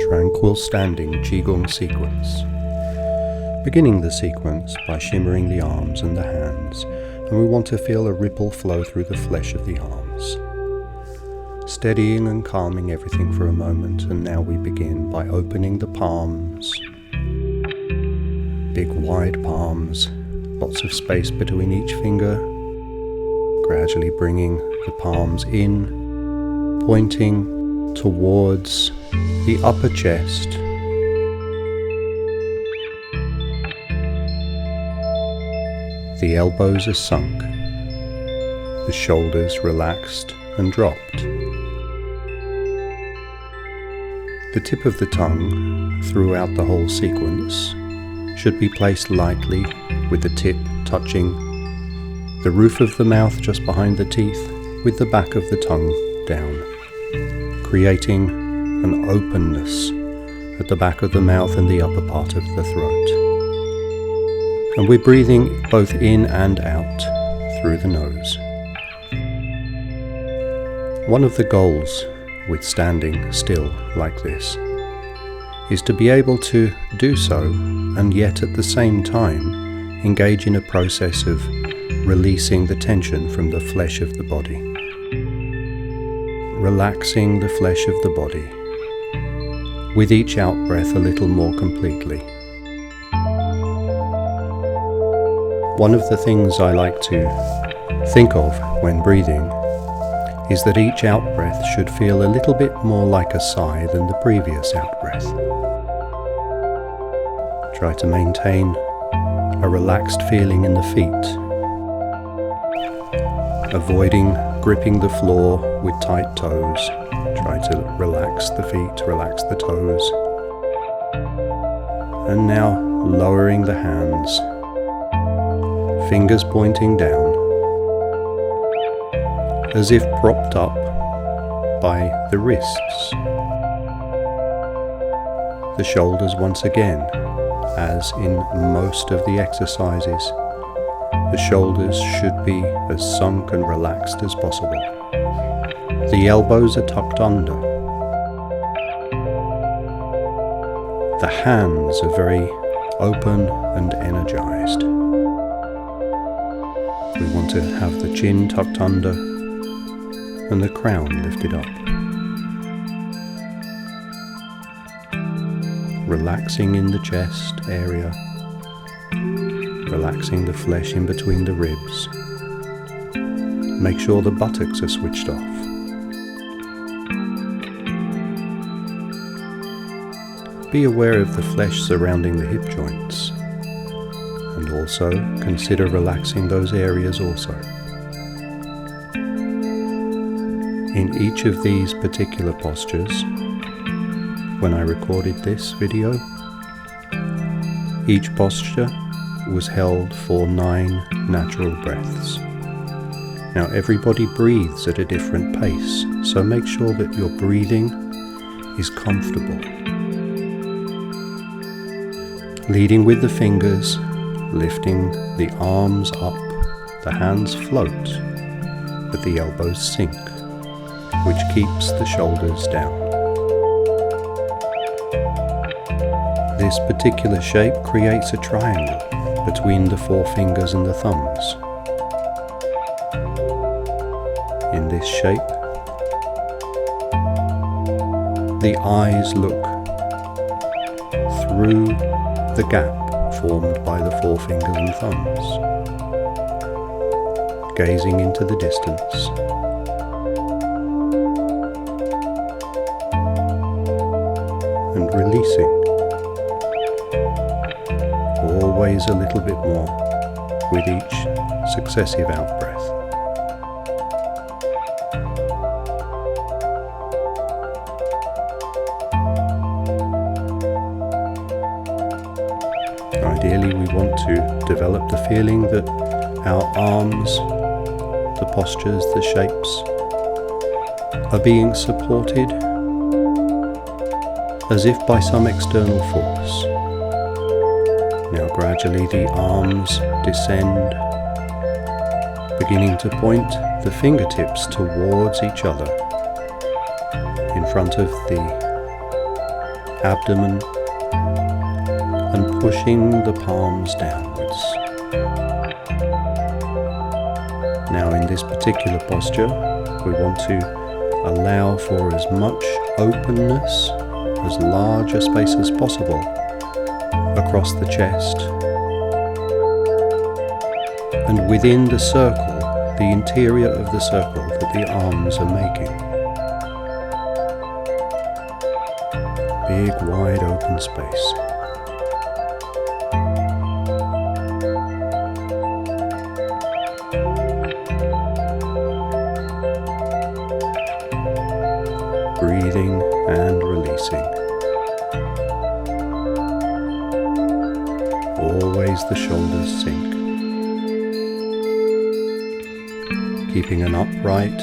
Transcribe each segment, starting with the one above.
Tranquil standing Qigong sequence. Beginning the sequence by shimmering the arms and the hands, and we want to feel a ripple flow through the flesh of the arms. Steadying and calming everything for a moment, and now we begin by opening the palms. Big wide palms, lots of space between each finger. Gradually bringing the palms in, pointing towards the upper chest. The elbows are sunk, the shoulders relaxed and dropped. The tip of the tongue throughout the whole sequence should be placed lightly, with the tip touching the roof of the mouth just behind the teeth, with the back of the tongue down, creating an openness at the back of the mouth and the upper part of the throat. And we're breathing both in and out through the nose. One of the goals with standing still like this is to be able to do so and yet at the same time engage in a process of releasing the tension from the flesh of the body, relaxing the flesh of the body with each out-breath a little more completely. One of the things I like to think of when breathing is that each out-breath should feel a little bit more like a sigh than the previous out-breath. Try to maintain a relaxed feeling in the feet, avoiding gripping the floor with tight toes. Try to relax the feet, relax the toes. And now lowering the hands, fingers pointing down, as if propped up by the wrists. The shoulders once again, as in most of the exercises, the shoulders should be as sunk and relaxed as possible. The elbows are tucked under. The hands are very open and energized. We want to have the chin tucked under and the crown lifted up. Relaxing in the chest area, relaxing the flesh in between the ribs. Make sure the buttocks are switched off. Be aware of the flesh surrounding the hip joints, and also consider relaxing those areas also. In each of these particular postures, when I recorded this video, each posture was held for 9 natural breaths. Now everybody breathes at a different pace, so make sure that your breathing is comfortable. Leading with the fingers, lifting the arms up, the hands float, but the elbows sink, which keeps the shoulders down. This particular shape creates a triangle between the 4 fingers and the thumbs. In this shape, the eyes look through the gap formed by the 4 fingers and thumbs, gazing into the distance. And releasing, always a little bit more with each successive out-breath. Ideally, we want to develop the feeling that our arms, the postures, the shapes are being supported as if by some external force. Now gradually the arms descend, beginning to point the fingertips towards each other in front of the abdomen, and pushing the palms downwards. Now in this particular posture, we want to allow for as much openness, as large a space as possible across the chest, and within the circle, the interior of the circle that the arms are making. Big, wide open space. Breathing and releasing. Always the shoulders sink. Keeping an upright,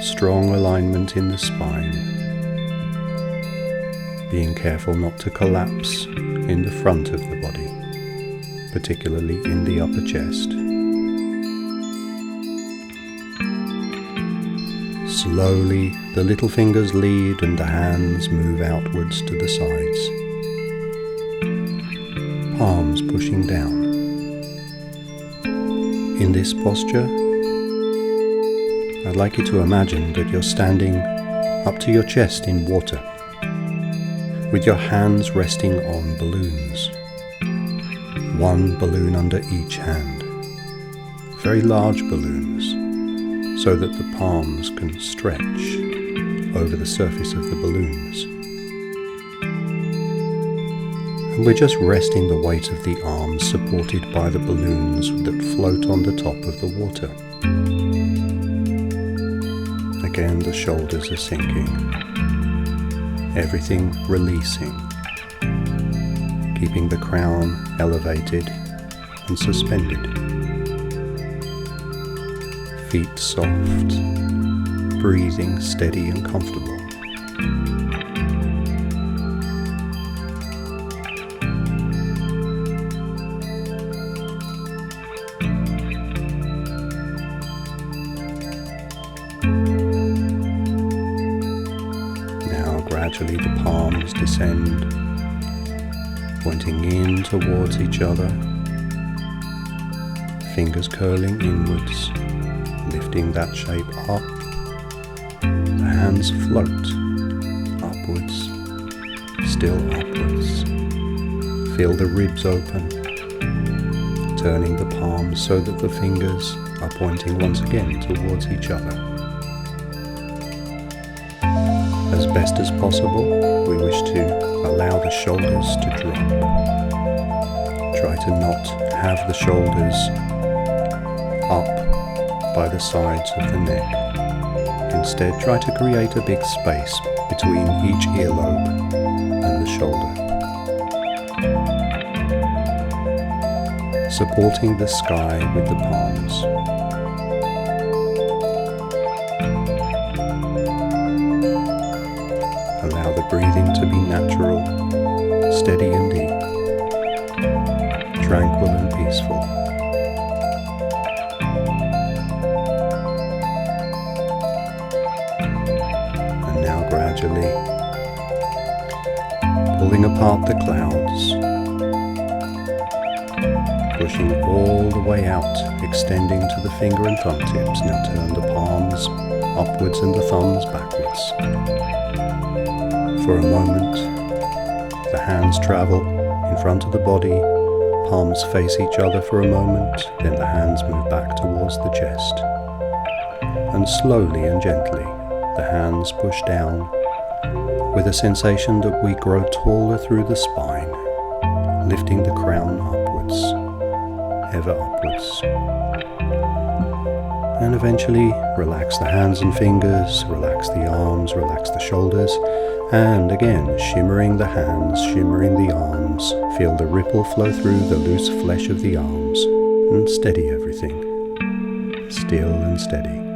strong alignment in the spine. Being careful not to collapse in the front of the body, particularly in the upper chest. Slowly, the little fingers lead and the hands move outwards to the sides. Palms pushing down. In this posture, I'd like you to imagine that you're standing up to your chest in water, with your hands resting on balloons. One balloon under each hand. Very large balloons, so that the palms can stretch over the surface of the balloons. And we're just resting the weight of the arms supported by the balloons that float on the top of the water. Again, the shoulders are sinking. Everything releasing, keeping the crown elevated and suspended. Feet soft, breathing steady and comfortable. Gradually the palms descend, pointing in towards each other, fingers curling inwards, lifting that shape up. The hands float upwards, still upwards. Feel the ribs open, turning the palms so that the fingers are pointing once again towards each other. As best as possible, we wish to allow the shoulders to drop. Try to not have the shoulders up by the sides of the neck. Instead, try to create a big space between each earlobe and the shoulder. Supporting the sky with the palms. Allow the breathing to be natural, steady and deep, tranquil and peaceful. And now gradually pulling apart the clouds, pushing all the way out, extending to the finger and thumb tips. Now turn the palms upwards and the thumbs backwards. For a moment, the hands travel in front of the body, palms face each other for a moment, then the hands move back towards the chest. And slowly and gently, the hands push down, with a sensation that we grow taller through the spine, lifting the crown upwards, ever upwards. And eventually, relax the hands and fingers, relax the arms, relax the shoulders, and again, shimmering the hands, shimmering the arms. Feel the ripple flow through the loose flesh of the arms, and steady everything. Still and steady.